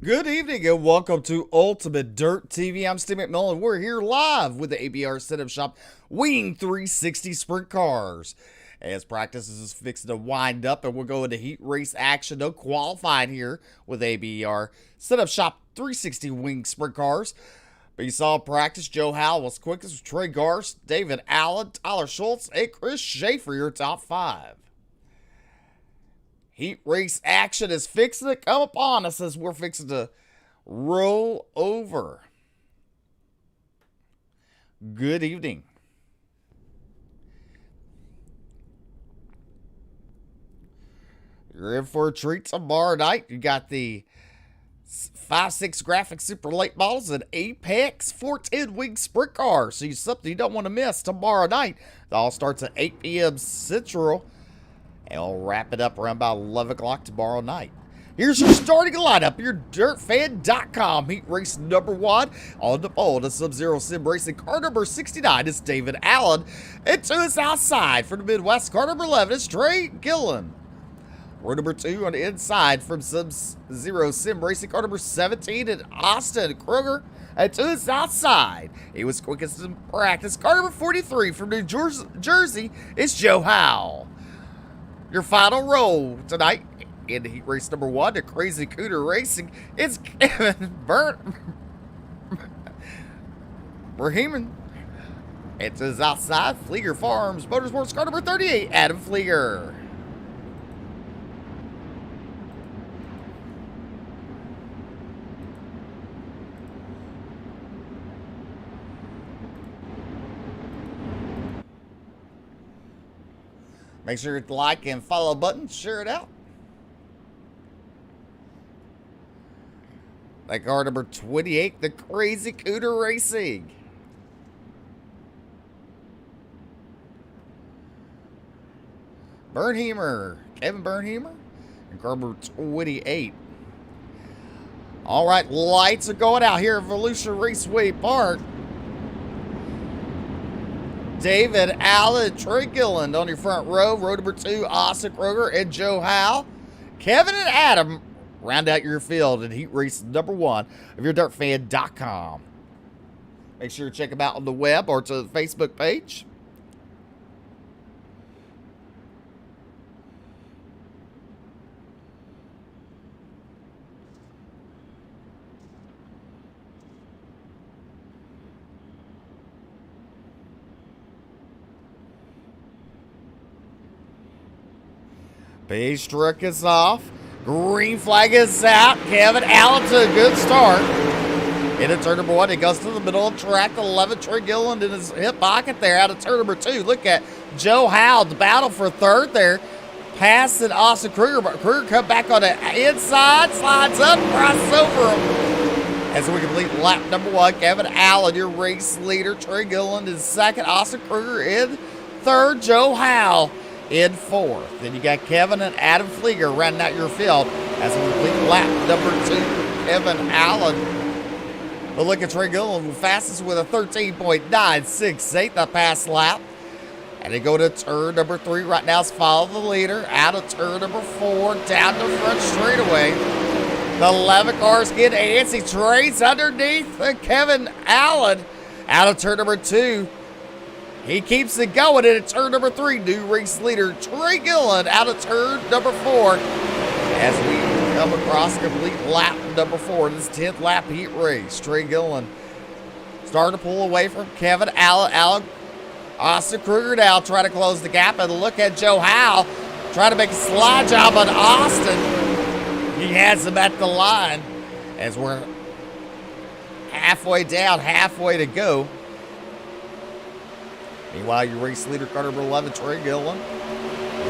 Good evening and welcome to Ultimate Dirt TV. I'm Steve McMillan. We're here live with the ABR Setup Shop Wing 360 Sprint Cars. As practice is fixing to wind up and we'll go into heat race action. No qualifying here with ABR Setup Shop 360 Wing Sprint Cars. But you saw practice, Joe Howell was quickest with Trey Garst, David Allen, Tyler Schultz, and Chris Schaefer, your top five. Heat race action is fixing to come upon us as we're fixing to roll over. Good evening. You're in for a treat tomorrow night. You got the 5.6 graphic super late models and Apex 410 wing sprint car. So you something you don't want to miss tomorrow night. It all starts at 8 p.m. Central. And we'll wrap it up around about 11 o'clock tomorrow night. Here's your starting lineup. Your dirtfan.com heat race number 1 on the pole to Sub-Zero Sim Racing. Car number 69 is David Allen. And to his outside from the Midwest, car number 11 is Trey Gillen. Row number 2 on the inside from Sub-Zero Sim Racing, car number 17 is Austin Kruger. And to his outside, he was quickest in practice. Car number 43 from New Jersey is Joe Howell. Your final row tonight in heat race number 1 to Crazy Cooter Racing is Kevin Berheman. And to his outside, Flieger Farms Motorsports, car number 38, Adam Flieger. Make sure you hit the like and follow button. Share it out. That car number 28, the Crazy Cooter Racing. Bernheimer, Kevin Bernheimer, and car number 28. All right, lights are going out here at VOLUSIA Raceway Park. David Allen, Trey Gilland on your front row. Row number 2, Austin Kroger and Joe Howell. Kevin and Adam round out your field in heat race number 1 of your dirtfan.com. Make sure you check them out on the web or to the Facebook page. Base truck is off. Green flag is out. Kevin Allen to a good start. Into turn number 1. He goes to the middle of the track. 11, Trey Gilland in his hip pocket there out of turn number 2. Look at Joe Howell. The battle for third there. Passing Austin Kruger. But Kruger come back on the inside. Slides up. Crosses over him. As we complete lap number 1. Kevin Allen, your race leader. Trey Gilland is second. Austin Kruger in third. Joe Howell in fourth. Then you got Kevin and Adam Flieger rounding out your field as we complete lap number 2. Kevin Allen. But look at Trey Gillen, fastest with a 13.968 the past lap. And they go to turn number 3 right now. Follow the leader out of turn number 4 down the front straightaway. The 11 cars get antsy. Trey's underneath Kevin Allen out of turn number 2. He keeps it going in turn number 3. New race leader Trey Gilland out of turn number 4 as we come across complete lap number 4 in this 10th lap heat race. Trey Gilland starting to pull away from Kevin Allen. Austin Kruger now trying to close the gap, and look at Joe Howell trying to make a slide job on Austin. He has him at the line as we're halfway down, halfway to go. Meanwhile, your race leader, car number 11, Trey Gillen.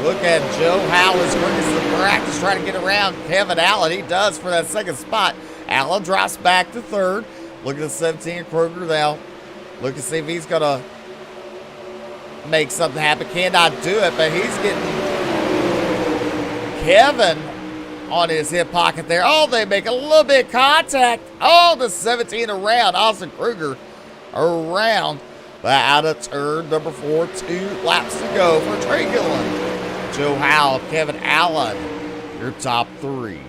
Look at Joe Howell's quickest in practice trying to get around Kevin Allen. He does for that second spot. Allen drops back to third. Look at the 17 Kruger now. Look to see if he's going to make something happen. Cannot do it, but he's getting Kevin on his hip pocket there. Oh, they make a little bit of contact. Oh, the 17 around. Austin Kruger around. But out of turn number 4, 2 laps to go for Trey Gillen. Joe Howell, Kevin Allen, your top 3.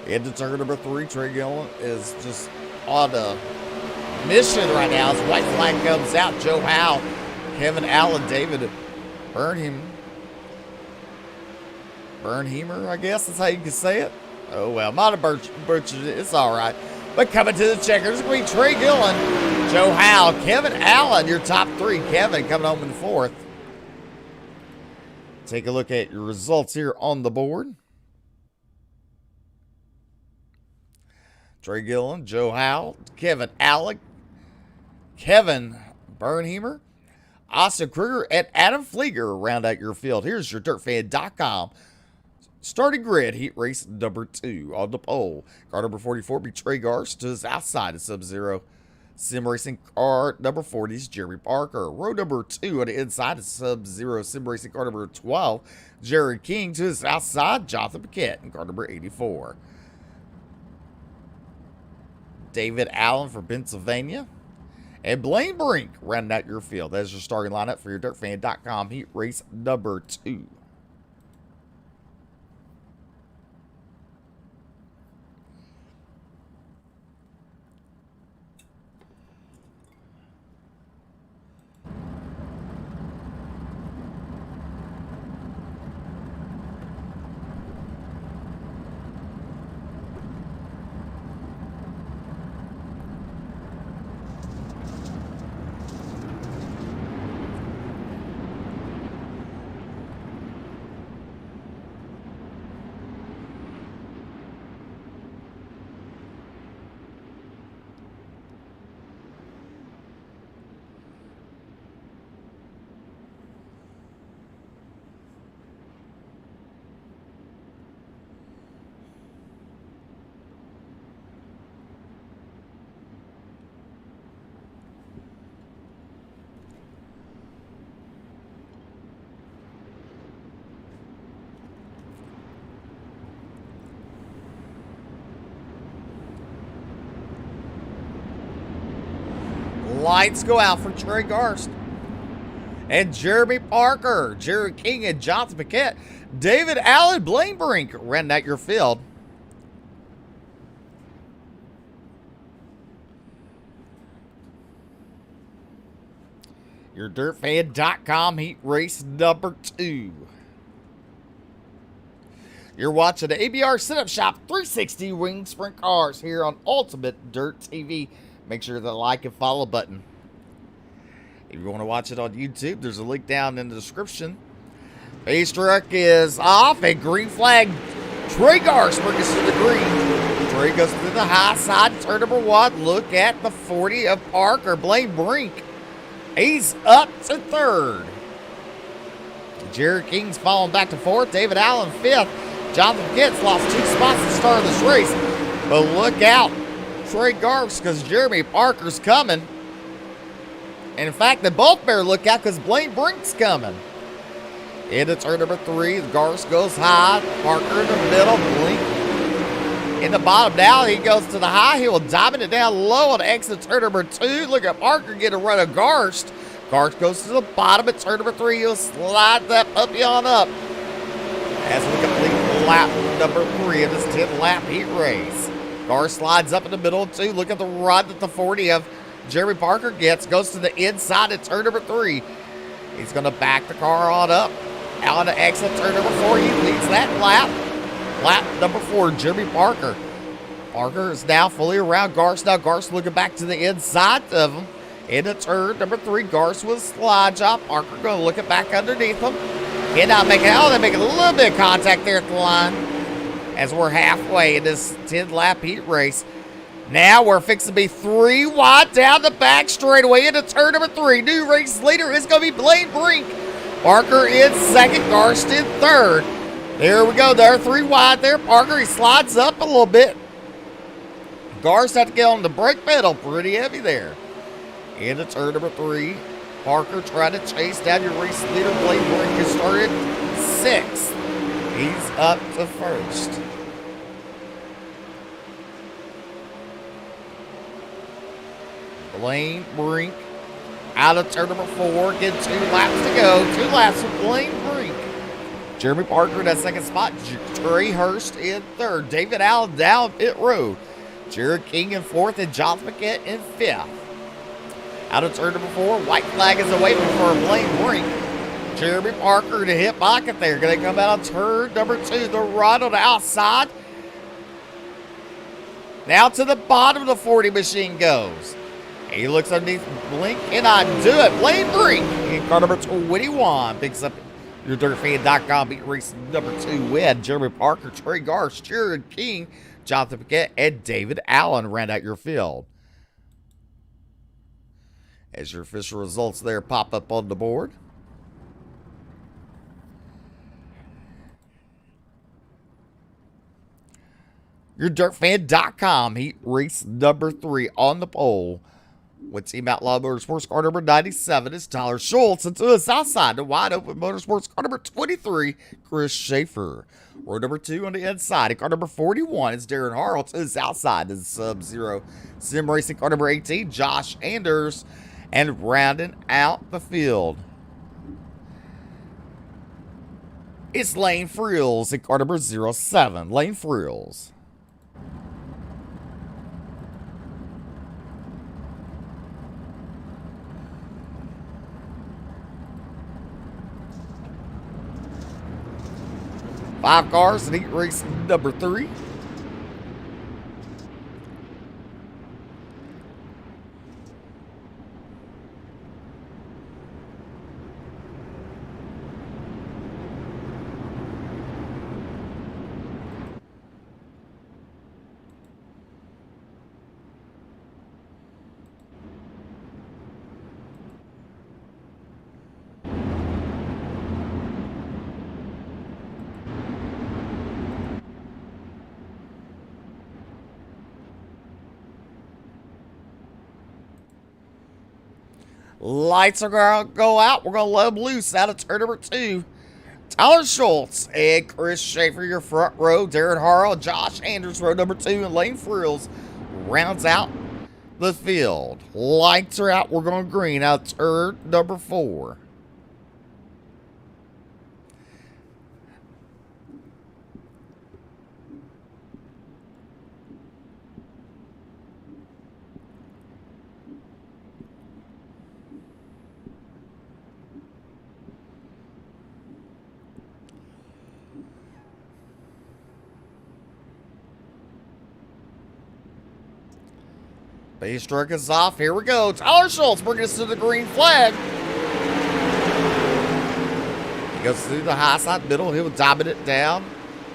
Into turn number 3, Trey Gillen is just on a mission right now. As white flag comes out, Joe Howe, Kevin Allen, David Burnheimer, I guess that's how you can say it. Oh, well, might have butchered it. It's all right. But coming to the checkers, it's going to be Trey Gillen, Joe Howe, Kevin Allen, your top 3. Kevin coming home in 4th. Take a look at your results here on the board. Trey Gillen, Joe Howe, Kevin Allen, Kevin Burnheimer, Austin Kruger, and Adam Flieger round out your field. Here's your DirtFan.com starting grid. Heat race number 2 on the pole. Car number 44 be Trey Garst to his outside of Sub-Zero. Sim Racing car number 40 is Jeremy Parker. Row number 2 on the inside is Sub-Zero Sim Racing car number 12. Jerry King to his outside, Jonathan Paquette in car number 84. David Allen for Pennsylvania. And Blaine Brink rounding out your field. That's your starting lineup for your DirtFan.com heat race number 2. Lights go out for Trey Garst and Jeremy Parker, Jerry King, and Jonathan Paquette. David Allen, Blaine Brink rounding out your field. Your DirtFan.com heat race number 2. You're watching the ABR Setup Shop 360 Wing Sprint Cars here on Ultimate Dirt TV. Make sure the like and follow button. If you want to watch it on YouTube, there's a link down in the description. Base truck is off, and green flag. Trey Garst brings us to the green. Trey goes to the high side, turn number 1. Look at the 40 of Parker. Blaine Brink. He's up to 3rd. Jerry King's falling back to 4th. David Allen 5th. Jonathan Paquette's lost 2 spots at the start of this race. But look out, Trey Garst, because Jeremy Parker's coming. And in fact, they both better look out because Blaine Brink's coming. Into turn number 3, Garst goes high. Parker in the middle. Blink in the bottom. Now he goes to the high. He will diamond it down low on exit turn number 2. Look at Parker get a run of Garst. Garst goes to the bottom at turn number 3. He'll slide that puppy on up as we complete lap number 3 of this 10-lap heat race. Garst slides up in the middle, 2. Look at the run that the 40 of Jeremy Parker gets. Goes to the inside at turn number 3. He's going to back the car on up. Out to exit turn number 4. He leads that lap. Lap number 4, Jeremy Parker. Parker is now fully around Garst. Now Garst looking back to the inside of him. Into turn number 3, Garst with a slide job. Parker going to look it back underneath him. Cannot make it. Oh, they make a little bit of contact there at the line as we're halfway in this 10-lap heat race. Now we're fixing to be 3 wide down the back straightaway into turn number 3. New race leader is going to be Blaine Brink. Parker in 2nd, Garst in 3rd. There we go. There, 3 wide there. Parker, he slides up a little bit. Garst had to get on the brake pedal. Pretty heavy there. Into turn number 3. Parker trying to chase down your race leader. Blaine Brink has started 6th. He's up to 1st. Blaine Brink out of turn number 4. Get 2 laps to go. 2 laps with Blaine Brink. Jeremy Parker in that second spot. Trey Hurst in third. David Allen down pit road. Jared King in fourth and Jonathan Paquette in fifth. Out of turn number 4, white flag is awaiting for Blaine Brink. Jeremy Parker to hit pocket there. Going to come out on turn number 2. The run on the outside. Now to the bottom of the 40 machine goes. He looks underneath. Blink cannot do it. Blaine Brink in car number 21 picks up your DirtFan.com beat race number 2 win. Jeremy Parker, Trey Garst, Jared King, Jonathan Paquette, and David Allen round out your field. As your official results there pop up on the board. Your DirtFan.com heat race number 3 on the pole. With Team Outlaw Motorsports car number 97 is Tyler Schultz. And to the south side, the wide open Motorsports car number 23, Chris Schaefer. Row number 2 on the inside. And car number 41 is Darren Harrell. To the south side is Sub-Zero Sim Racing car number 18, Josh Anders. And rounding out the field, it's Lane Frills in car number 07. Lane Frills. Five cars in heat race number 3. Lights are going to go out. We're going to let them loose out of turn number 2. Tyler Schultz and Chris Schaefer, your front row. Darren Harrell, Josh Anders, row number 2. And Lane Frills rounds out the field. Lights are out. We're going green out of turn number 4. Base truck is off. Here we go. Tyler Schultz bringing us to the green flag. He goes through the high side middle. He'll diamond it down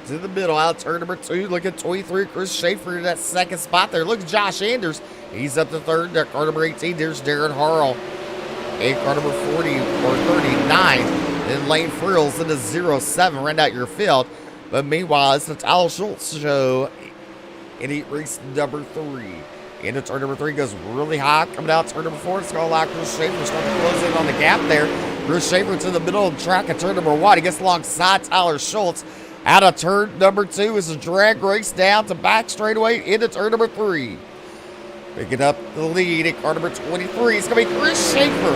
to the middle. Out of turn number 2. Look at 23. Chris Schaefer in that second spot there. Look at Josh Anders. He's up to third. There, car number 18. There's Darren Harrell. And car number 40 or 39. Then Lane Frills into 07. Round out your field. But meanwhile, it's the Tyler Schultz show in heat race number 3. Into turn number 3 goes really high. Coming out turn number 4. It's going to allow Chris Schaefer to start to close in on the gap there. Chris Schaefer to the middle of the track at turn number 1. He gets alongside Tyler Schultz. Out of turn number 2 is a drag race down to back straightaway into turn number 3. Picking up the lead at car number 23. It's going to be Chris Schaefer.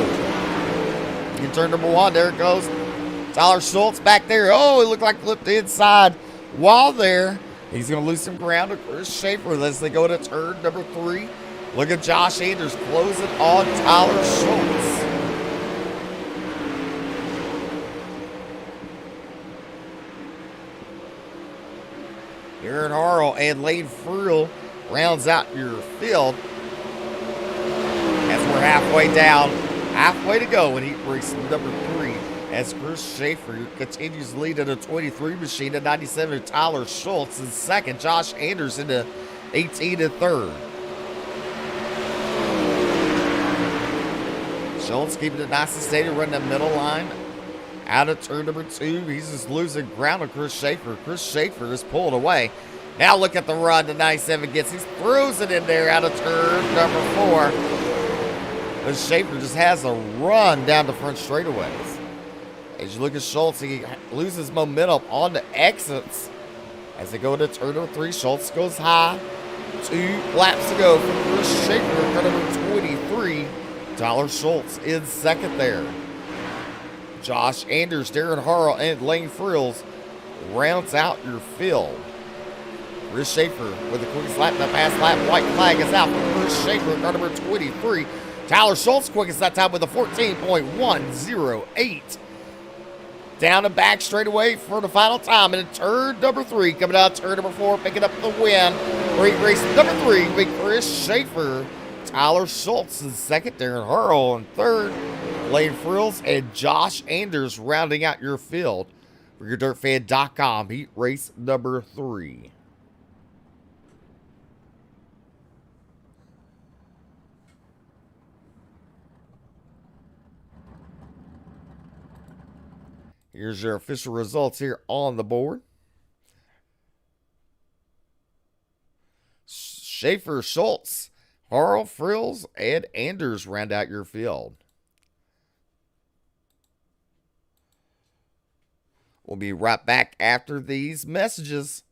In turn number 1, there it goes. Tyler Schultz back there. Oh, it looked like flipped inside while there. He's going to lose some ground to Chris Schaefer as they go to turn number 3. Look at Josh Anders closing on Tyler Schultz. Darren Harrell and Lane Friel rounds out your field. As we're halfway down, halfway to go in heat race number 3. As Chris Schaefer continues to lead in a 23 machine at 97. Tyler Schultz in second. Josh Anders into 18 and third. Schultz keeping it nice and steady, running the middle line. Out of turn number 2. He's just losing ground on Chris Schaefer. Chris Schaefer is pulled away. Now look at the run that 97 gets. He throws it in there out of turn number 4. But Schaefer just has a run down the front straightaways. As you look at Schultz, he loses momentum on the exits. As they go to turn number 3, Schultz goes high. 2 laps to go for Chris Schaefer, turn number 23. Tyler Schultz in second there. Josh Anders, Darren Harrell, and Lane Frills rounds out your field. Chris Schaefer with the quickest lap in the fast lap. White flag is out for Chris Schaefer, car number 23. Tyler Schultz quickest that time with a 14.108. Down and back straightaway for the final time in turn number 3. Coming out turn number 4, picking up the win. Race number 3 with Chris Schaefer. Tyler Schultz in second. Darren Harrell in third. Lane Frills and Josh Anders rounding out your field for your DirtFan.com heat race number 3. Here's your official results here on the board. Schaefer, Schultz, Harrell, Frills, and Anders round out your field. We'll be right back after these messages.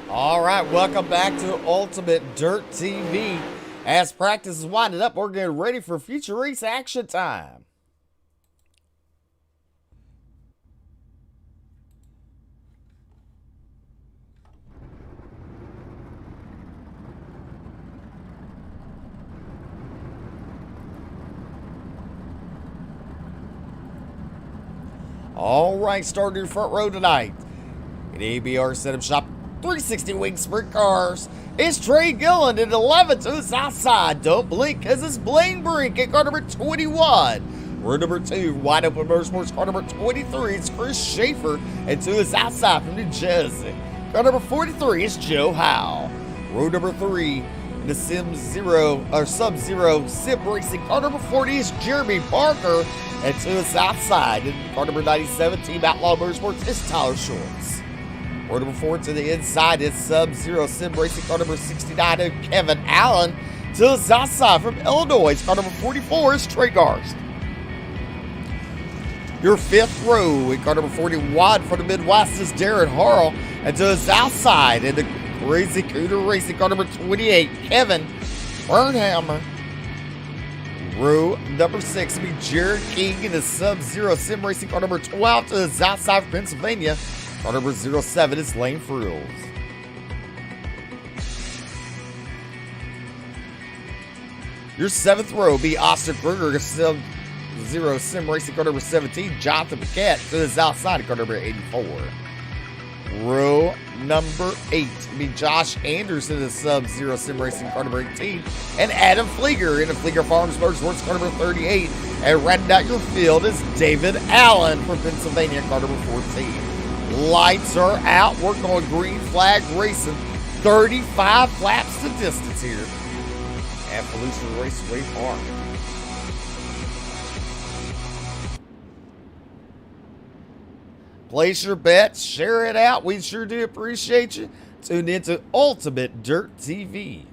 All right, welcome back to Ultimate Dirt TV. As practice is winding up, we're getting ready for future race action time. All right, starting your front row tonight in ABR Setup Shop 360 Wing Sprint Cars. It's Trey Gillen at 11 to the south side. Don't blink because it's Blaine Brink at car number 21. Row number 2, Wide Open Motorsports car number 23. It's Chris Schaefer. And to his outside from New Jersey, car number 43 is Joe Howe. Row number 3, in the Sub-Zero Sim Racing car number 40 is Jeremy Parker. And to his outside, in car number 97, Team Outlaw Motorsports, is Tyler Schultz. Row number 4 to the inside is Sub-Zero Sim Racing car number 69 and Kevin Allen. To his outside from Illinois, car number 44 is Trey Garst. Your fifth row in car number 41 from the Midwest is Darren Harrell. And to his outside in the Crazy Cooter Racing car number 28, Kevin Burnhammer. Row number 6 will be Jared King in the Sub-Zero Sim Racing car number 12 to his outside from Pennsylvania. Car number 07 is Lane Frills. Your seventh row will be Austin Kruger, Sub-Zero Sim Racing car number 17. Jonathan Paquette to his outside, car number 84. Row number 8 will be Josh Anderson in the Sub-Zero Sim Racing car number 18. And Adam Flieger in the Flieger Farms Motorsports car number 38. And rounding out your field is David Allen from Pennsylvania, car number 14. Lights are out. We're going green flag racing. 35 laps to distance here at VOLUSIA Raceway Park. Place your bets, share it out. We sure do appreciate you. Tune into Ultimate Dirt TV.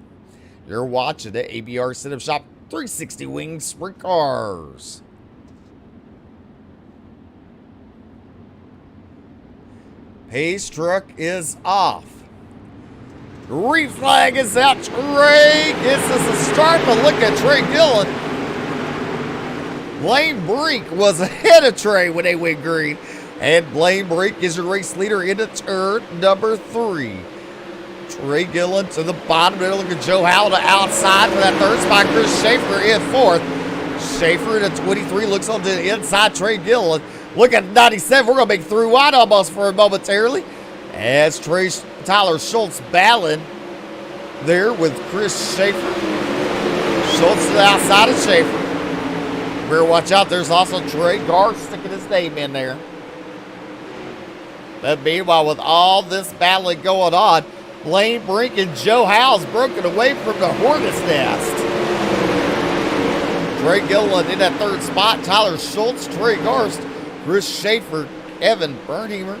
You're watching the ABR Setup Shop 360 Wing Sprint Cars. Pace truck is off. Green flag is out. Trey gets us a start, but look at Trey Gillen. Blaine Brink was ahead of Trey when they went green. And Blaine Brink is your race leader into turn number 3. Trey Gillen to the bottom there. Look at Joe Howell to outside for that third spot. Chris Schaefer in 4th. Schaefer in 23 looks on the inside. Trey Gillen. Look at 97. We're going to make through wide almost for him momentarily. As Tyler Schultz battling there with Chris Schaefer. Schultz to the outside of Schaefer. Better watch out. There's also Trey Garth sticking his name in there. But meanwhile, with all this battling going on, Blaine Brink and Joe Howell's broken away from the hornet's nest. Trey Gillen in that 3rd spot. Tyler Schultz, Trey Garst, Chris Schaefer, Evan Bernheimer,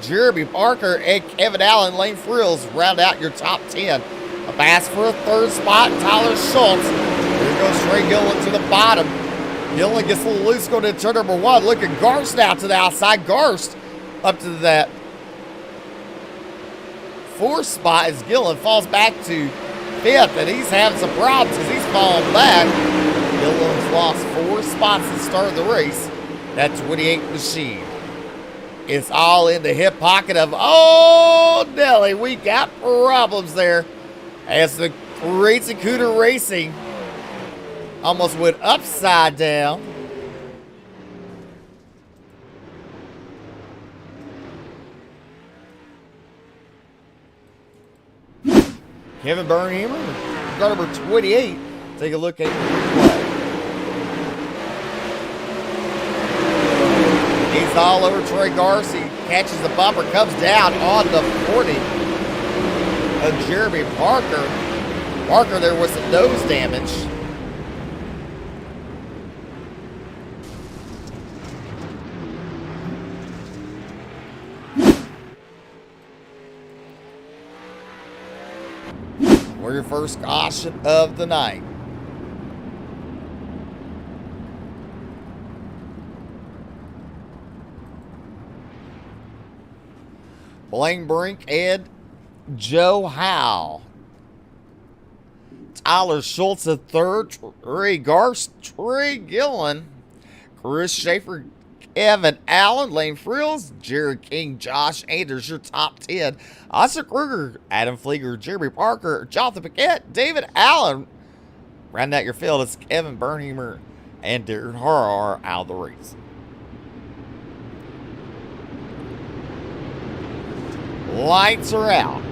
Jeremy Parker, and Kevin Allen, Lane Frills round out your top 10. A pass for a 3rd spot. Tyler Schultz. Here goes Trey Gillen to the bottom. Gillen gets a little loose going to turn number 1. Look at Garst now to the outside. Garst up to that 4th spot as Gillen falls back to 5th, and he's having some problems because he's falling back. Gillen's lost 4 spots to start the race. That 28 machine is all in the hip pocket of, oh, Nelly, we got problems there. As the Crazy Cooter Racing almost went upside down. Kevin Bernheimer, car number 28. Take a look at the replay. He's all over Trey Garcia. Catches the bumper, comes down on the 40 of Jeremy Parker. Parker there with some nose damage. For your first caution of the night. Blaine Brink and Joe Howell. Tyler Schultz at 3rd. Trey Garst, Trey Gillen, Chris Schaefer, Kevin Allen, Lane Frills, Jared King, Josh Anders, your top 10. Oscar Kruger, Adam Flieger, Jeremy Parker, Jonathan Paquette, David Allen. Round out your field, it's Kevin Bernheimer and Darren Harrar out of the race. Lights are out.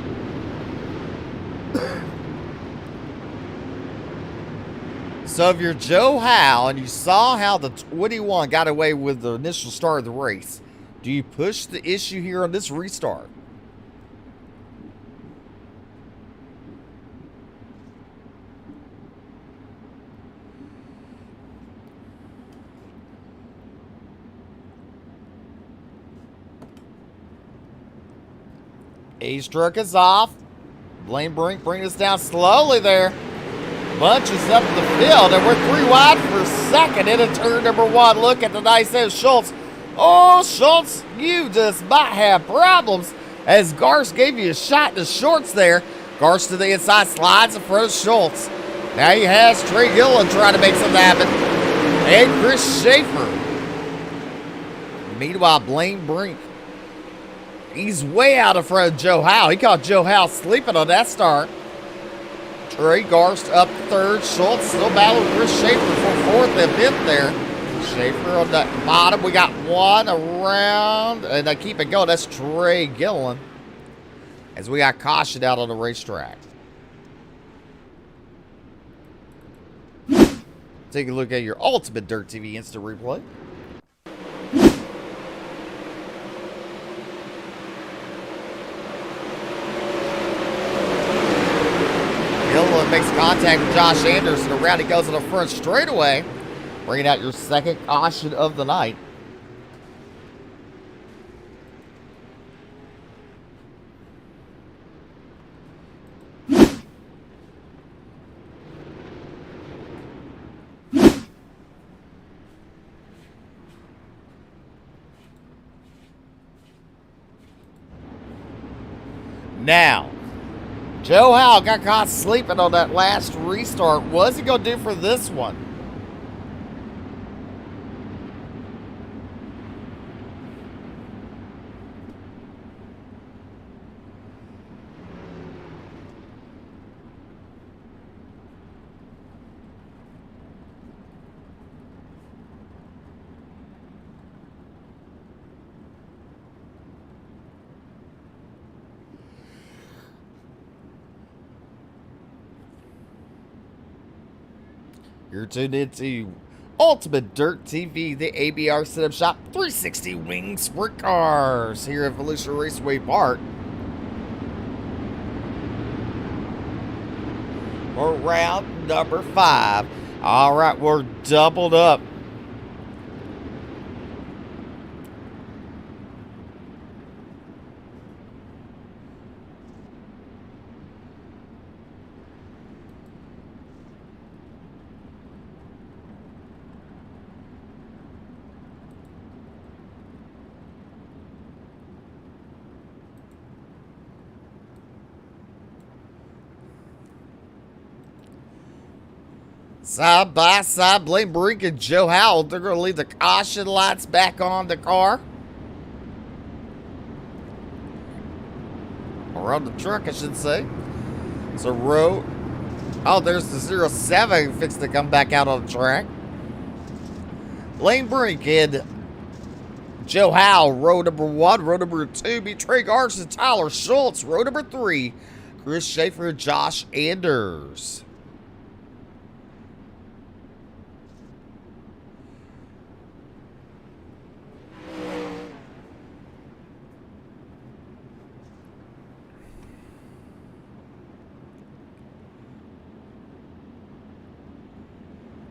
So if you're Joe Howell and you saw how the 21 got away with the initial start of the race, do you push the issue here on this restart? Ace truck is off. Blaine Brink bringing us down slowly there. Bunches up the field, and we're 3 wide for 2nd into turn number 1. Look at the nice end of Schultz. Oh, Schultz, you just might have problems as Garst gave you a shot in the shorts there. Garst to the inside, slides in front of Schultz. Now he has Trey Gillen trying to make something happen. And Chris Schaefer. Meanwhile, Blaine Brink, he's way out in front of Joe Howell. He caught Joe Howell sleeping on that start. Trey Garst up 3rd. Schultz still battling Chris Schaefer for 4th and 5th there. Schaefer on the bottom. We got 1 around. And I keep it going. That's Trey Gillen. As we got caution out on the racetrack. Take a look at your Ultimate Dirt TV instant replay. Allen makes contact with Josh Anderson. Around he goes on the front straightaway, bringing out your second caution of the night. Now, Joe Howell got caught sleeping on that last restart. What's he going to do for this one? You're tuned into Ultimate Dirt TV, the ABR Setup Shop 360 Wing Sprint Cars here at VOLUSIA Raceway Park. For round number 5. All right, we're doubled up. Side by side, Blaine Brink and Joe Howell. They're going to leave the caution lights back on the car. Or on the truck, I should say. So, oh, there's the 07 fixing to come back out on the track. Blaine Brink and Joe Howell, row number 1. Row number 2, be Trey Garson, Tyler Schultz. Row number 3, Chris Schaefer and Josh Anders.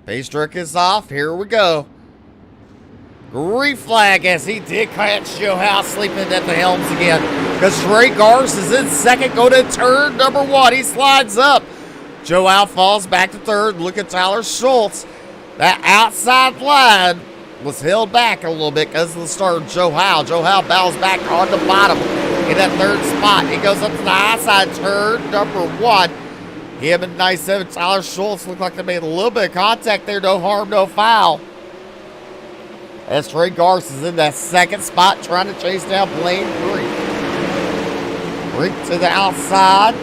Pace truck is off. Here we go. Green flag as he did catch Joe Howell sleeping at the helms again. Because Trey Garce is in second, going to turn number 1. He slides up. Joe Howell falls back to third. Look at Tyler Schultz. That outside line was held back a little bit because of the start of Joe Howell. Joe Howell bows back on the bottom in that third spot. He goes up to the high side turn number 1. Him and 97, Tyler Schultz, look like they made a little bit of contact there. No harm, no foul. As Trey Garce is in that second spot trying to chase down Blaine Brink. Brink to the outside.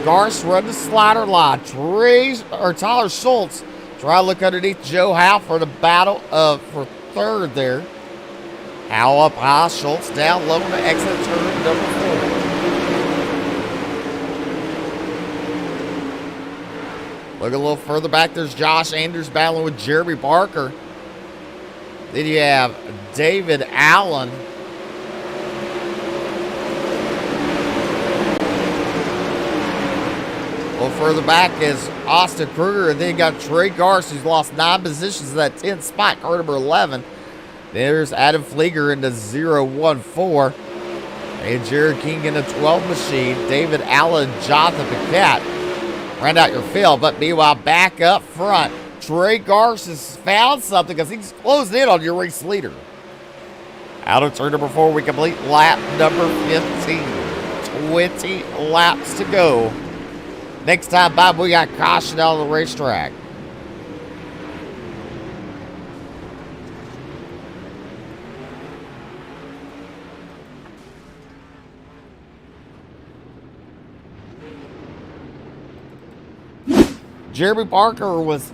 Garce run the slider line. Tyler Schultz try to look underneath Joe Howell for the battle for third there. Howell up high, Schultz down low to exit turn number 4. Look a little further back, there's Josh Anders battling with Jeremy Barker. Then you have David Allen. A little further back is Austin Kruger, and then you got Trey Garce, who's lost 9 positions to that 10th spot, car number 11. There's Adam Flieger in the 014. And Jared King in the 12 machine. David Allen, Jonathan Paquette. Round out your field, but meanwhile, back up front, Trey Garce has found something because he's closed in on your race leader. Out of turn number 4, we complete lap number 15. 20 laps to go. Next time, Bob, we got caution out on the racetrack. Jeremy Barker was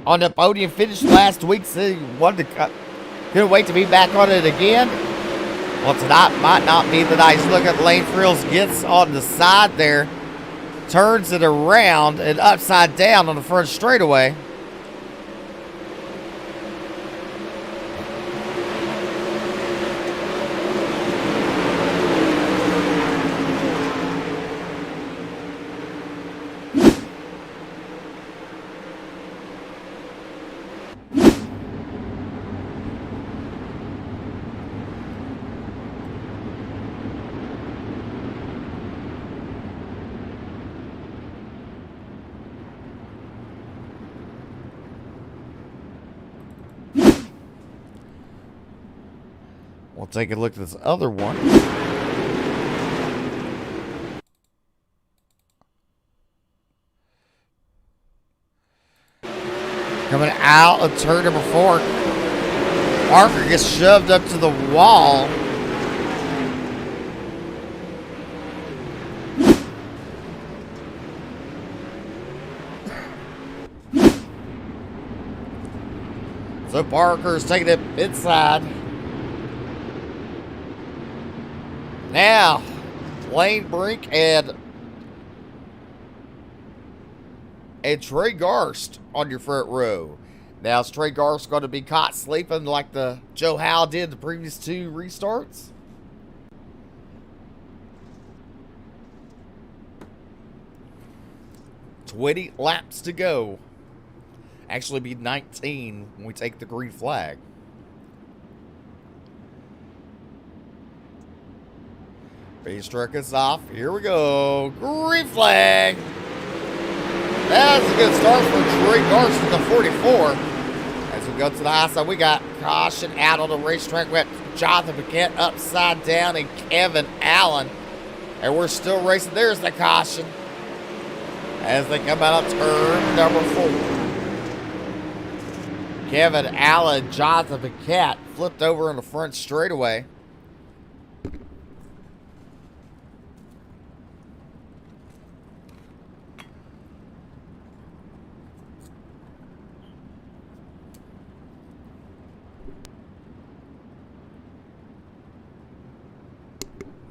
on the podium finish last week, so he wanted to couldn't wait to be back on it again. Well, tonight might not be the night. Look at Lane Frills gets on the side there, turns it around and upside down on the front straightaway. take a look at this other one. Coming out of turn number 4. Parker gets shoved up to the wall. So Parker's taking it inside. Now, Blaine Brink and Trey Garst on your front row. Now, is Trey Garst going to be caught sleeping like the Joe Howe did the previous 2 restarts? "20 laps to go." Actually be 19 when we take the green flag. Base truck is off. Here we go. Green flag. That's a good start for Trey Garst with the 44. As we go to the high side, we got caution out on the racetrack. We got Jonathan Paquette upside down and Kevin Allen. And we're still racing. There's the caution as they come out of turn number 4. Kevin Allen, Jonathan Paquette flipped over on the front straightaway.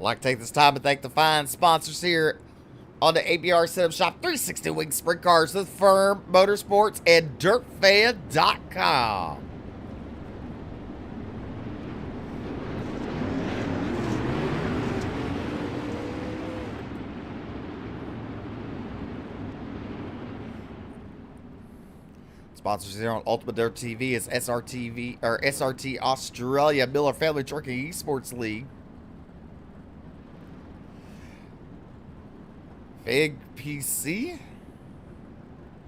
I'd like to take this time to thank the fine sponsors here on the ABR Setup Shop, 360 Wing Sprint Cars, The Firm, Motorsports, and DirtFan.com. Sponsors here on Ultimate Dirt TV is SRT Australia, Miller Family Trucking Esports League. Big PC,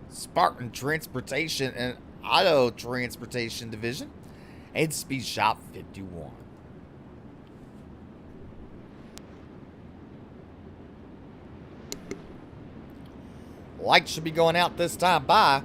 Spartan Transportation and Auto Transportation Division, and Speed Shop 51. Lights should be going out this time by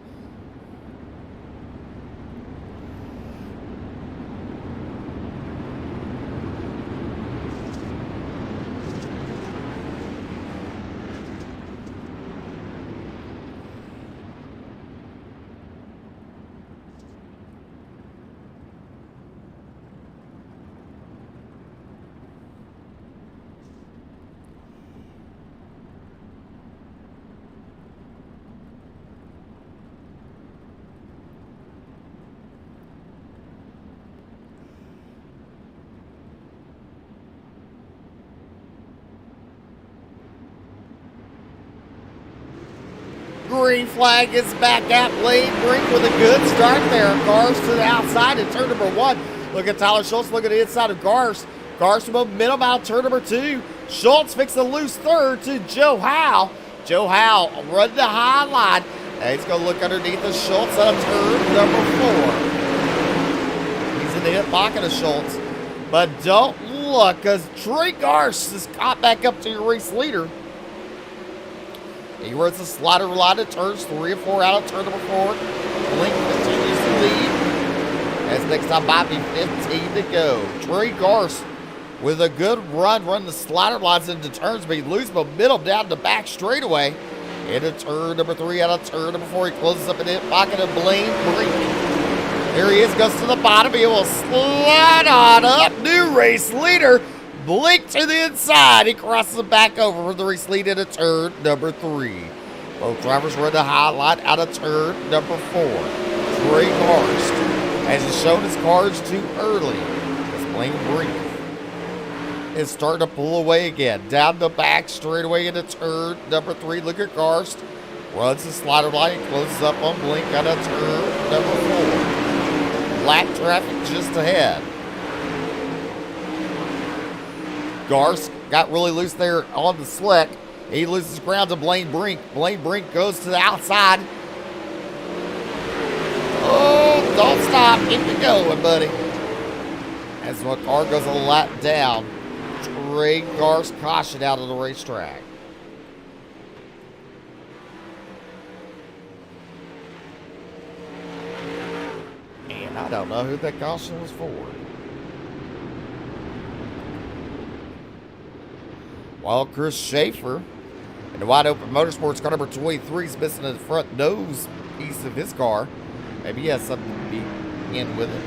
green flag is back out. Blaine Brink with a good start there. Garst to the outside in turn number 1. Look at Tyler Schultz. Look at the inside of Garst. Garst momentum out turn number 2. Schultz fixing to lose third to Joe Howe. Joe Howe run the high line. And he's going to look underneath the Schultz out of turn number 4. He's in the hip pocket of Schultz. But don't look, because Trey Garst is caught back up to your race leader. He runs the slider line at turns 3 and 4 out of turn number 4. Blink continues to lead. As next time by be 15 to go. Trey Garst with a good run the slider lines into turns, but he loses momentum down the back straightaway. Into turn number 3 out of turn number 4. He closes up in the pocket of Blaine Brink. There he is, goes to the bottom. He will slide on up. New race leader. Blink to the inside. He crosses it back over for the race lead into turn number 3. Both drivers run the high line out of turn number 4. Trey Garst has he shown his cards too early. As Blaine Brink is starting to pull away again. Down the back straightaway into turn number 3. Look at Garst. Runs the slider line and closes up on Blink out of turn number 4. Black traffic just ahead. Garst got really loose there on the slick. He loses ground to Blaine Brink. Blaine Brink goes to the outside. Oh, don't stop. Keep it going, buddy. As the car goes a lap down, Trey Garst caution out of the racetrack. And I don't know who that caution was for. While Chris Schaefer in the wide open motorsports car number 23 is missing the front nose piece of his car. Maybe he has something to be in with it.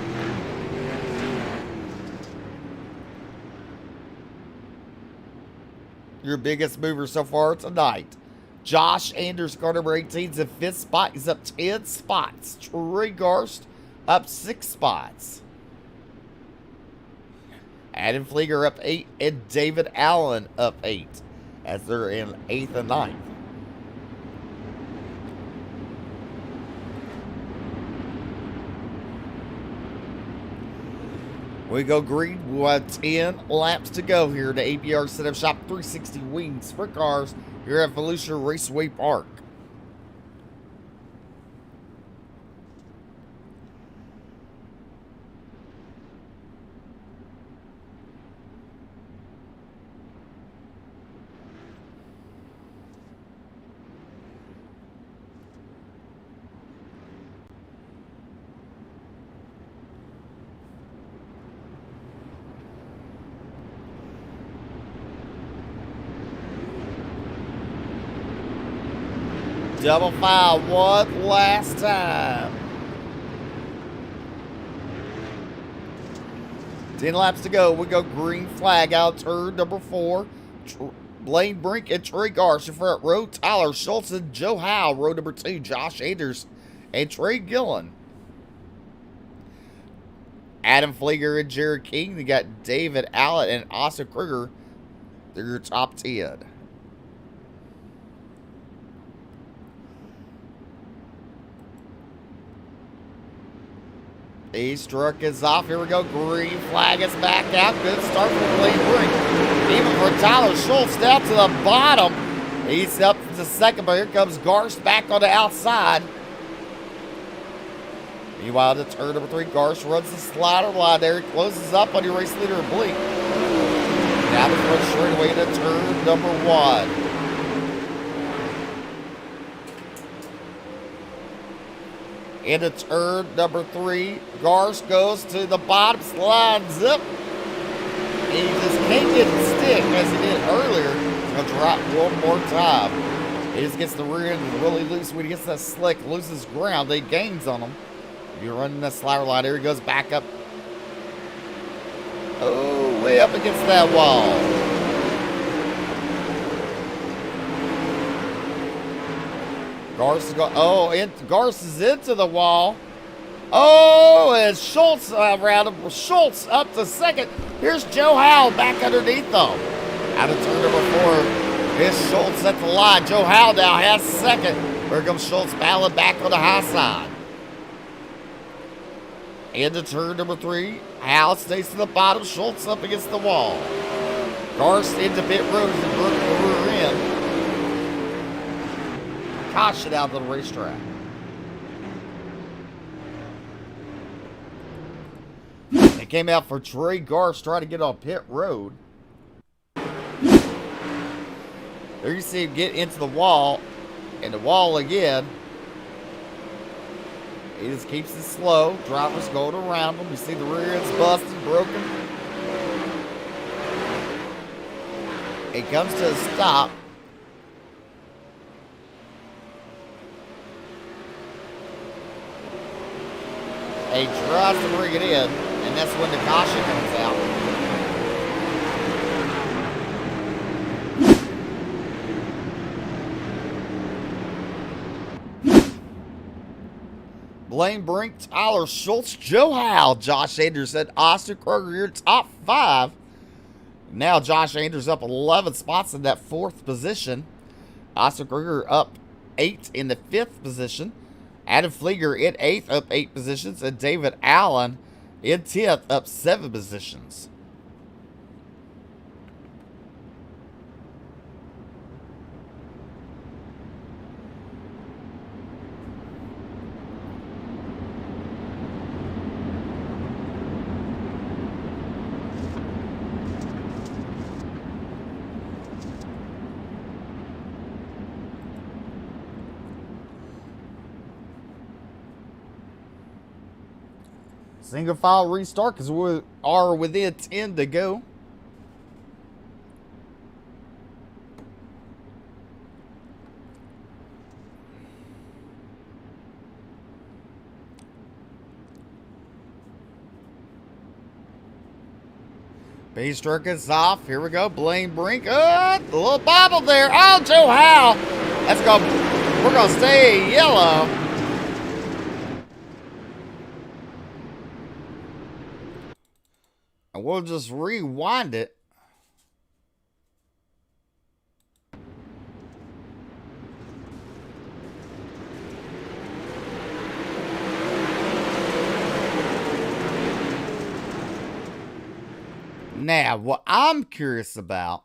Your biggest mover so far tonight. Josh Anders, car number 18, is in 5th spot. He's up 10 spots. Trey Garst up 6 spots. Adam Flieger up 8, and David Allen up 8, as they're in 8th and 9th. We go green. We have 10 laps to go here to APR Setup Shop 360 Wings Sprint Cars here at VOLUSIA Raceway Park. Double file one last time. 10 laps to go. We go green flag out turn number 4. Blaine Brink and Trey Garst in front row. Tyler Schultz and Joe Howe. Row number 2. Josh Anders and Trey Gillen. Adam Flieger and Jared King. They got David Allen and Austin Kruger. They're your top 10. East truck is off. Here we go. Green flag is back out. Good start for Blaine Brink. Even for Tyler Schultz down to the bottom. He's up to second, but here comes Garst back on the outside. Meanwhile, to turn number 3, Garst runs the slider line there. He closes up on your race leader, Blink. Now he's run straight away into turn number 1. Into turn number 3, Garst goes to the bottom, slides up. And he just can't get the stick as he did earlier. He's going to drop one more time. He just gets the rear end really loose. When he gets that slick, loses ground, he gains on him. You're running that slider line. Here he goes back up. Oh, way up against that wall. Garst is going. Oh, Garst is into the wall. Oh, and Schultz around him. Schultz up to second. Here's Joe Howe back underneath them. Out of turn number 4. Here's Schultz at the line. Joe Howe now has second. Here comes Schultz battling back on the high side. Into turn number 3. Howe stays to the bottom. Schultz up against the wall. Garst into pit road and broke the rear end. Caution out of the racetrack. They came out for Trey Garst trying to get on pit road. There you see him get into the wall, and the wall again. He just keeps it slow. Drivers going around him. You see the rear end's busted, broken. He comes to a stop. He tries to bring it in, and that's when the caution comes out. Blaine Brink, Tyler Schultz, Joe Howe, Josh Anders, and Austin Kruger, your top 5. Now Josh Anders up 11 spots in that 4th position. Austin Kruger up 8 in the 5th position. Adam Flieger in 8th, up 8 positions. And David Allen in 10th, up 7 positions. Single file restart because we are within 10 to go. Base truck is off. Here we go. Blaine Brink. The little bobble there. Oh, Joe Howe. That's going. We're going to stay yellow. And we'll just rewind it. Now, what I'm curious about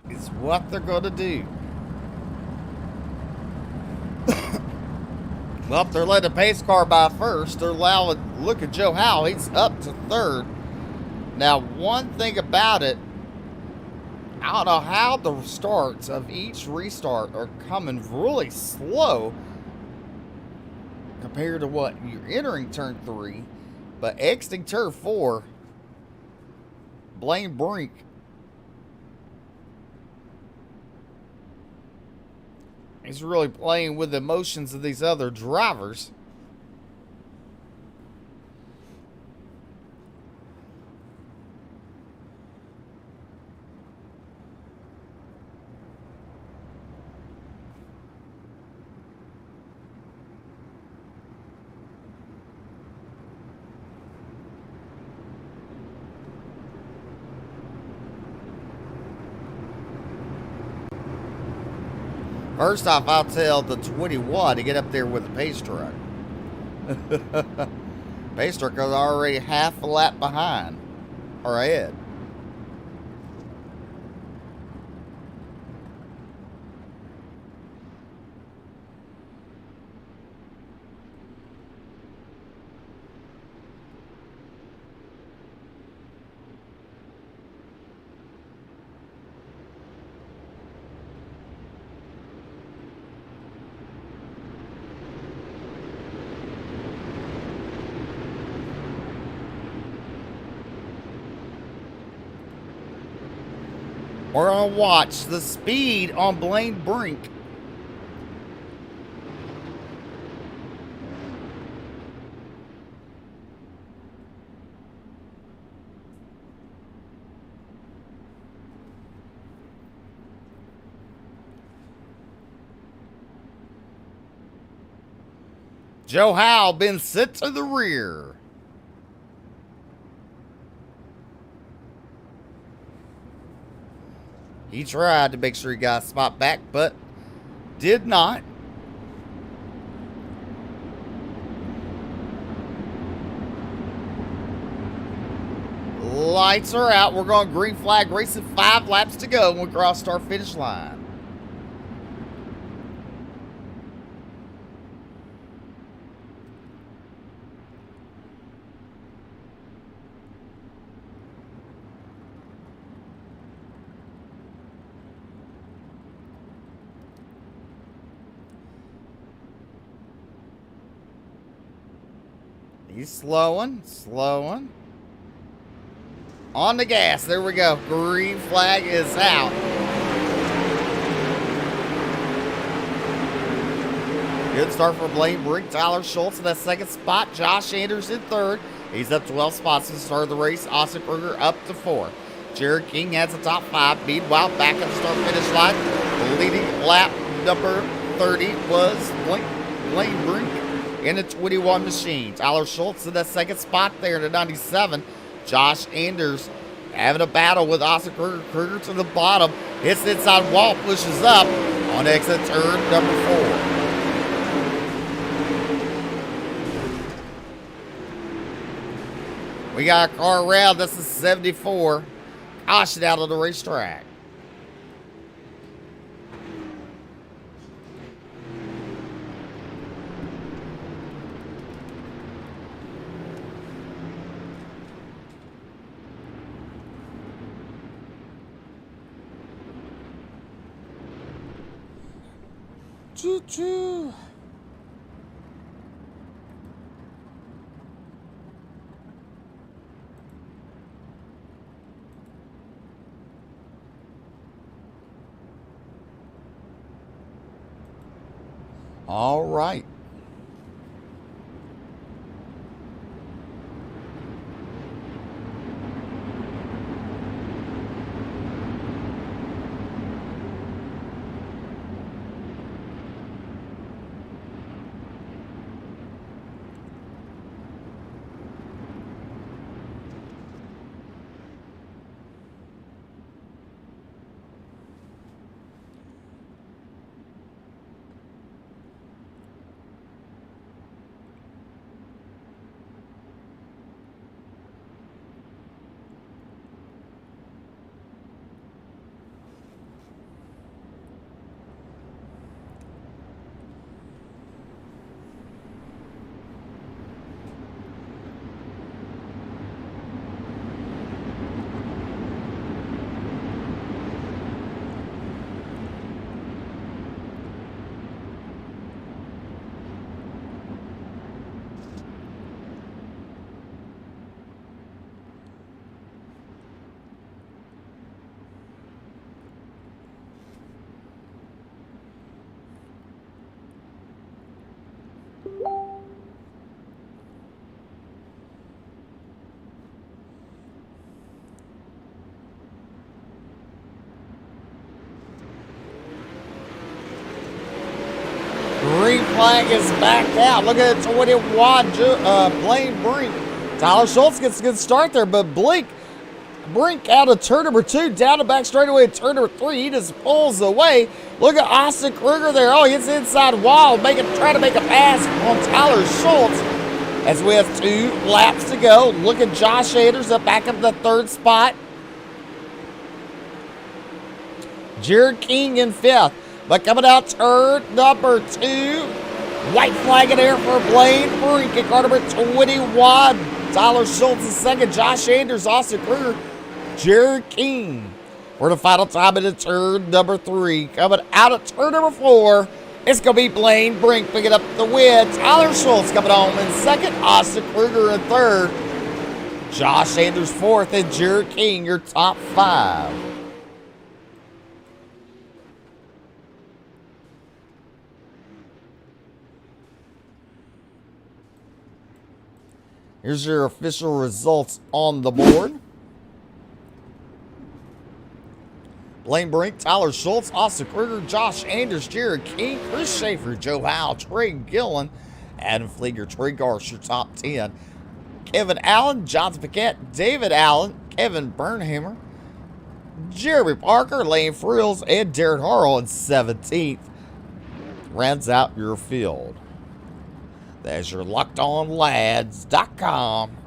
is what they're going to do. Well, they're letting the pace car by first. They're allowing, look at Joe Howe. He's up to third. Now, one thing about it, I don't know how the starts of each restart are coming really slow compared to what you're entering turn 3, but exiting turn 4, Blaine Brink is really playing with the emotions of these other drivers. First off, I'll tell the 21 to get up there with the pace truck. Pace truck is already half a lap behind or ahead. We're going to watch the speed on Blaine Brink. Joe Howe been sent to the rear. He tried to make sure he got a spot back, but did not. Lights are out. We're going green flag racing. 5 laps to go when we cross our finish line. He's slowing. On the gas. There we go. Green flag is out. Good start for Blaine Brink. Tyler Schultz in that second spot. Josh Anders in third. He's up 12 spots to the start of the race. Austin Kruger up to 4. Jared King has the top 5. Meanwhile, back at the start-finish line. The leading lap number 30 was Blaine Brink in the 21 machine. Tyler Schultz in that second spot there in the 97. Josh Anders having a battle with Austin Kruger. Kruger to the bottom. Hits the inside wall. Pushes up on exit turn number 4. We got a car around. This is 74. Caution out of the racetrack. Choo-choo. All right. Green flag is back out. Look at it, 21, Blaine Brink. Tyler Schultz gets a good start there, but Brink out of turn number 2, down the back straightaway at turn number 3. He just pulls away. Look at Austin Kruger there. Oh, he hits the inside wall, trying to make a pass on Tyler Schultz. As we have 2 laps to go. Look at Josh Anders up back up the 3rd spot. Jared King in 5th. But coming out turn number 2. White flag in there for Blaine Brink at car number 21. Tyler Schultz is 2nd. Josh Anders, Austin Kruger, Jared King for the final time in turn number 3. Coming out of turn number 4, it's going to be Blaine Brink picking up the win. Tyler Schultz coming home in 2nd. Austin Kruger in 3rd. Josh Anders 4th, and Jared King your top 5. Here's your official results on the board. Blaine Brink, Tyler Schultz, Austin Kruger, Josh Anders, Jared King, Chris Schaefer, Joe Howe, Trey Gillen, Adam Flieger, Trey Garsh, your top 10. Kevin Allen, Jonathan Paquette, David Allen, Kevin Burnhammer, Jeremy Parker, Lane Frills, and Darren Harrell in 17th. Rounds out your field. There's your LockedOnLads.com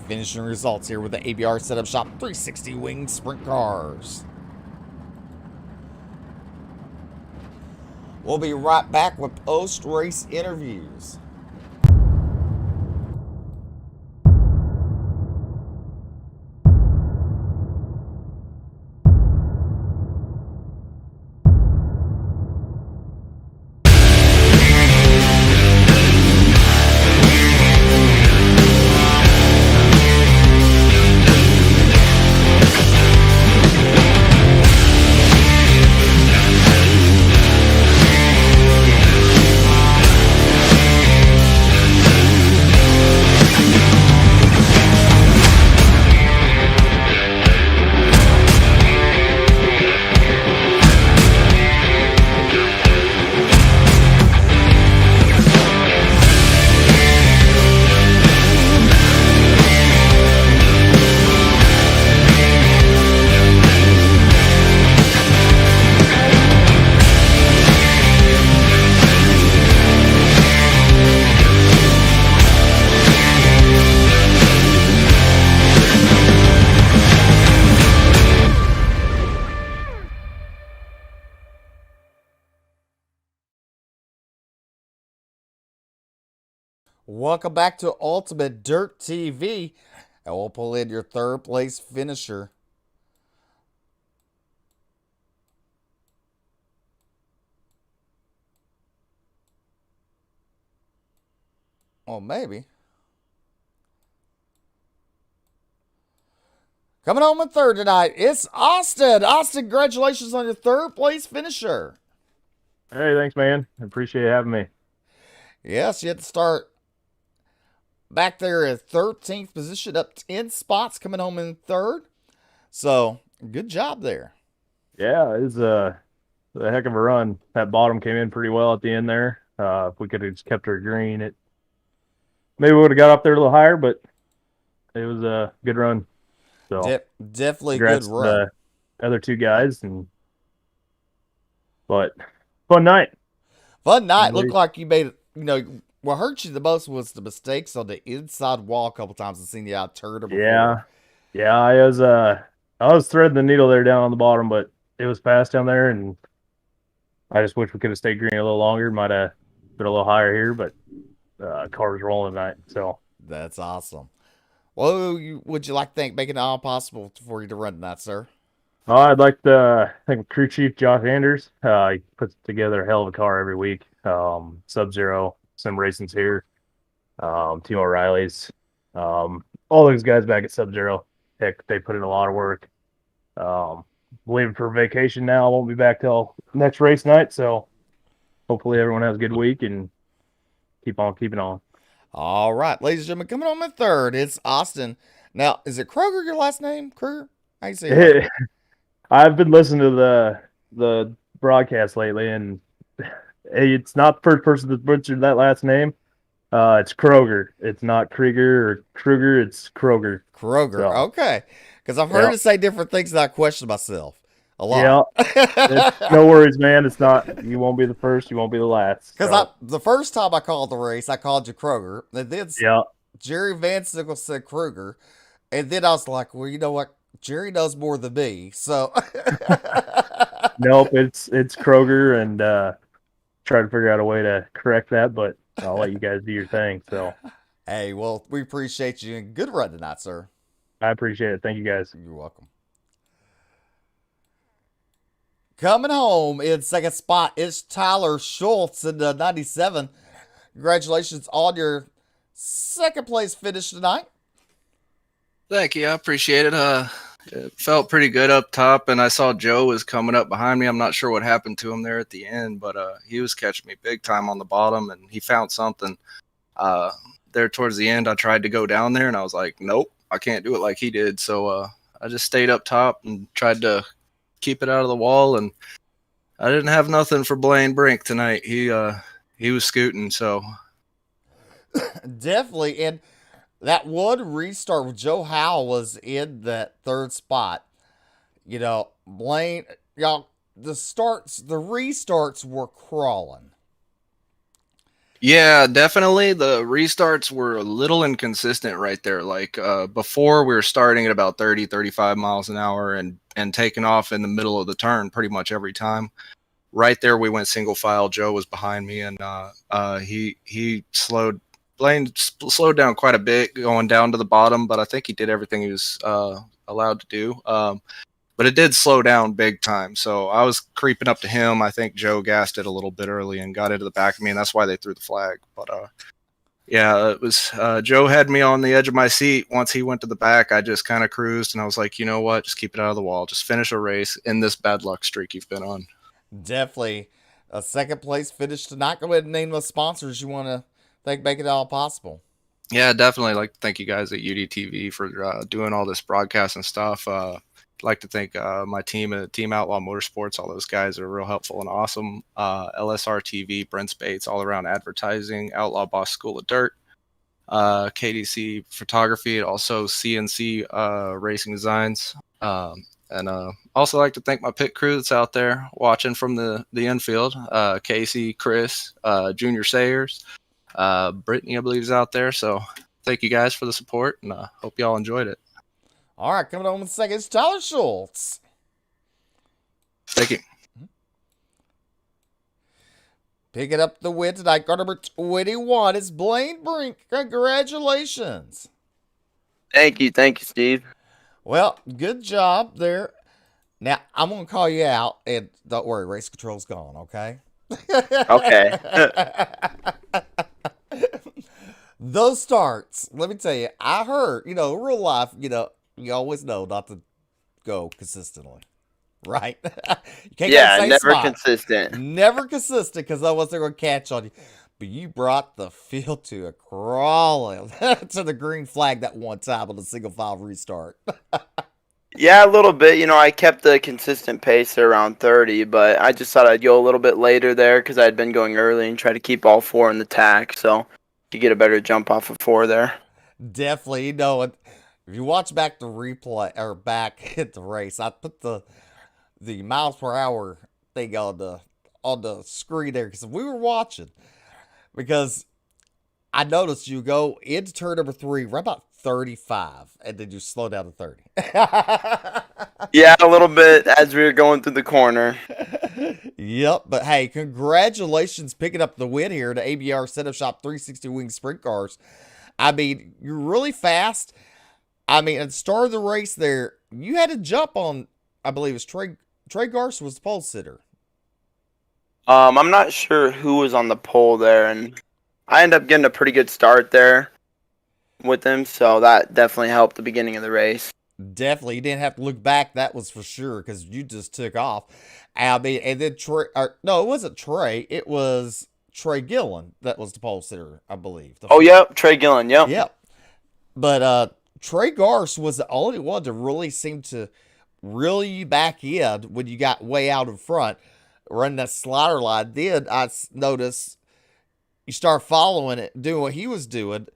finishing results here with the ABR Setup Shop 360 Wing Sprint Cars. We'll be right back with post-race interviews. Welcome back to Ultimate Dirt TV, and we'll pull in your 3rd place finisher. Well, maybe. Coming home in third tonight, it's Austin. Austin, congratulations on your third place finisher. Hey, thanks, man. I appreciate you having me. Yes, you had to start back there at 13th position, up 10 spots, coming home in third. So, good job there. Yeah, it was a heck of a run. That bottom came in pretty well at the end there. If we could have just kept her green, it maybe we would have got up there a little higher, but it was a good run. So, Definitely a good congrats to run. the other two guys, but fun night. Fun night. Looked Really. like you made, what hurt you the most was the mistakes on the inside wall a couple times. I've seen you out turn her before. Yeah, yeah. I was threading the needle there down on the bottom, but it was fast down there, and I just wish we could have stayed green a little longer. Might have been a little higher here, but car was rolling tonight. So That's awesome. Well, would you like to thank making it all possible for you to run tonight, sir? I'd like to thank crew chief Josh Anders. He puts together a hell of a car every week. Sub Zero, Sim Racing's here. Team O'Reilly's. All those guys back at Sub Zero. Heck, they put in a lot of work. Um, leaving for vacation now. I won't be back till next race night. So hopefully everyone has a good week and keep on keeping on. All right, ladies and gentlemen, coming on in third, it's Austin. Now, is it Kroger your last name? Kruger? How you say your last name? I've been listening to the broadcast lately, and it's not the first person that butchered that last name. It's Kroger. It's not Krieger or Kruger. It's Kroger. Kroger. So, Okay. Because I've heard yeah, it say different things and I question myself a lot. yeah. It's no worries, man. It's not. You won't be the first. You won't be the last. Because So, the first time I called the race, I called you Kroger. And then yeah. Jerry Van Sickle said Kruger. And then I was like, well, you know what? Jerry knows more than me. So, Nope. It's Kroger, and try to figure out a way to correct that, but I'll let you guys do your thing. So, hey, well, we appreciate you and good run tonight, sir. I appreciate it. Thank you guys. You're welcome. Coming home in second spot is Tyler Schultz in the 97. Congratulations on your second place finish tonight. Thank you. I appreciate it. It felt pretty good up top, and I saw Joe was coming up behind me. I'm not sure what happened to him there at the end, but he was catching me big time on the bottom, and he found something. There towards the end, I tried to go down there, and I was like, nope, I can't do it like he did. So I just stayed up top and tried to keep it out of the wall, and I didn't have nothing for Blaine Brink tonight. He was scooting, so Definitely. And that one restart with Joe Howe was in that third spot. Blaine, y'all, the restarts were crawling. yeah, definitely. The restarts were a little inconsistent right there. Like before, we were starting at about 30, 35 miles an hour and taking off in the middle of the turn pretty much every time. Right there, we went single file. Joe was behind me, and he slowed. Blaine slowed down quite a bit going down to the bottom, but I think he did everything he was allowed to do. But it did slow down big time. So I was creeping up to him. I think Joe gassed it a little bit early and got into the back of me, and that's why they threw the flag. But yeah, it was Joe had me on the edge of my seat. Once he went to the back, I just kind of cruised, and I was like, you know what? Just keep it out of the wall. Just finish a race in this bad luck streak you've been on. Definitely a second place finish tonight. Go ahead and name those sponsors you want to thank, make it all possible. Yeah, definitely. Like to thank you guys at UDTV for doing all this broadcast and stuff. Like to thank my team at Team Outlaw Motorsports. All those guys are real helpful and awesome. LSR TV, Brent Spates, all around advertising. Outlaw Boss School of Dirt, KDC Photography, and also CNC Racing Designs. And also like to thank my pit crew that's out there watching from the infield. Casey, Chris, Junior Sayers, Brittany, I believe, is out there. So thank you guys for the support, and hope y'all enjoyed it. All right, coming on in second is Tyler Schultz. Thank you. Picking up the win tonight, car number 21 is Blaine Brink. Congratulations. Thank you, Steve. Well, good job there. Now, I'm going to call you out, and don't worry, race control's gone, okay? Okay. those starts, let me tell you, I heard, real life, you always know not to go consistently, right? You can't go Yeah, to the same never spot. consistent. Never consistent because otherwise they're going to catch on you. But you brought the field to a crawling to the green flag that one time on a single file restart. Yeah, a little bit. I kept the consistent pace around 30, but I just thought I'd go a little bit later there because I had been going early and try to keep all 4 in the tack, so you get a better jump off of 4 there. Definitely, if you watch back the replay or back at the race, I put the miles per hour thing on the screen there because we were watching. Because I noticed you go into turn number 3 right about 35, and then you slow down to 30. Yeah, a little bit as we were going through the corner. Yep, but hey, congratulations picking up the win here to ABR Setup Shop 360 Wing Sprint Cars. I mean, you're really fast. I mean, at the start of the race there, you had to jump on, I believe it was Trey Garson was the pole sitter. I'm not sure who was on the pole there, and I ended up getting a pretty good start there with him, so that definitely helped the beginning of the race. Definitely, you didn't have to look back. That was for sure because you just took off. I mean, and then no, it wasn't Trey. It was Trey Gillen that was the pole sitter, I believe. Yep, Trey Gillen, yep. Yep. But Trey Garce was the only one to really seem to reel you back in when you got way out in front, running that slider line. Then I noticed you start following it, doing what he was doing.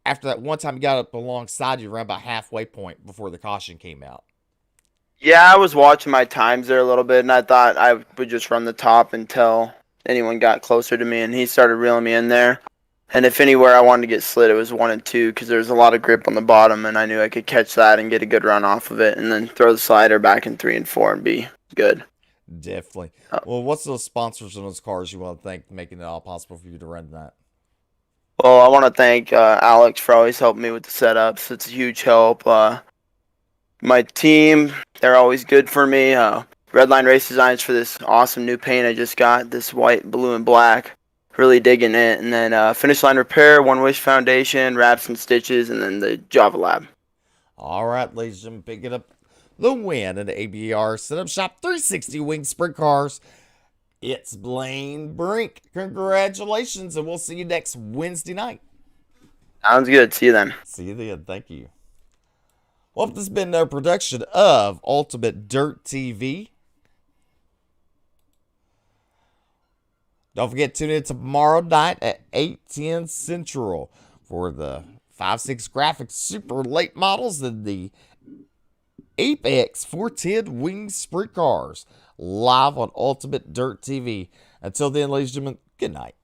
After that one time you got up alongside you around about halfway point before the caution came out. Yeah, I was watching my times there a little bit, and I thought I would just run the top until anyone got closer to me, and he started reeling me in there. And if anywhere I wanted to get slid, it was 1 and 2 because there was a lot of grip on the bottom, and I knew I could catch that and get a good run off of it, and then throw the slider back in 3 and 4 and be good. Definitely. Well, what's those sponsors on those cars you want to thank making it all possible for you to run that? Well, I want to thank Alex for always helping me with the setups. It's a huge help. My team, they're always good for me. Redline Race Designs for this awesome new paint I just got, this white, blue, and black. Really digging it. And then Finish Line Repair, One Wish Foundation, Wraps and Stitches, and then the Java Lab. All right, ladies and gentlemen, picking up the win in the ABR Setup Shop 360 Wing Sprint Cars. It's Blaine Brink. Congratulations, and we'll see you next Wednesday night. Sounds good. See you then. See you then. Thank you. Well, this has been a production of Ultimate Dirt TV. Don't forget to tune in tomorrow night at 8:10 Central for the 5.6 Graphics Super Late Models and the Apex 410 Wing Sprint Cars live on Ultimate Dirt TV. Until then, ladies and gentlemen, good night.